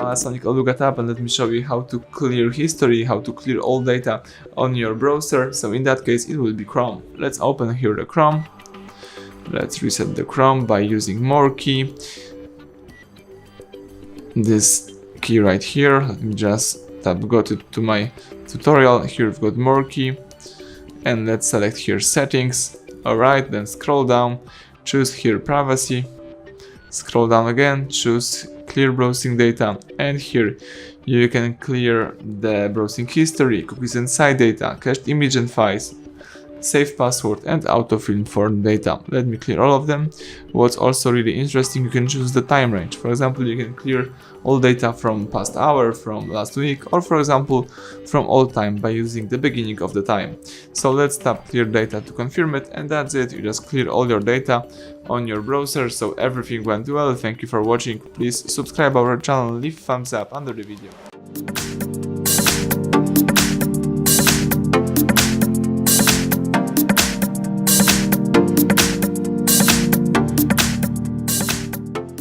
PANASONIC Eluga Tapp, and let me show you how to clear history, how to clear all data on your browser. So in that case it will be Chrome. Let's open here the Chrome. Let's reset the Chrome by using more key. This key right here, let me just go to my tutorial. Here we've got more key, and let's select here settings. Alright, then scroll down, choose here privacy, scroll down again, choose clear browsing data, and here you can clear the browsing history, cookies and site data, cached image and files, save password, and autofill for data. Let me clear all of them. What's also really interesting, you can choose the time range. For example, you can clear all data from past hour, from last week, or for example from all time by using the beginning of the time. So let's tap clear data to confirm it, and that's it. You just clear all your data on your browser. So everything went well. Thank you for watching. Please subscribe our channel, leave thumbs up under the video.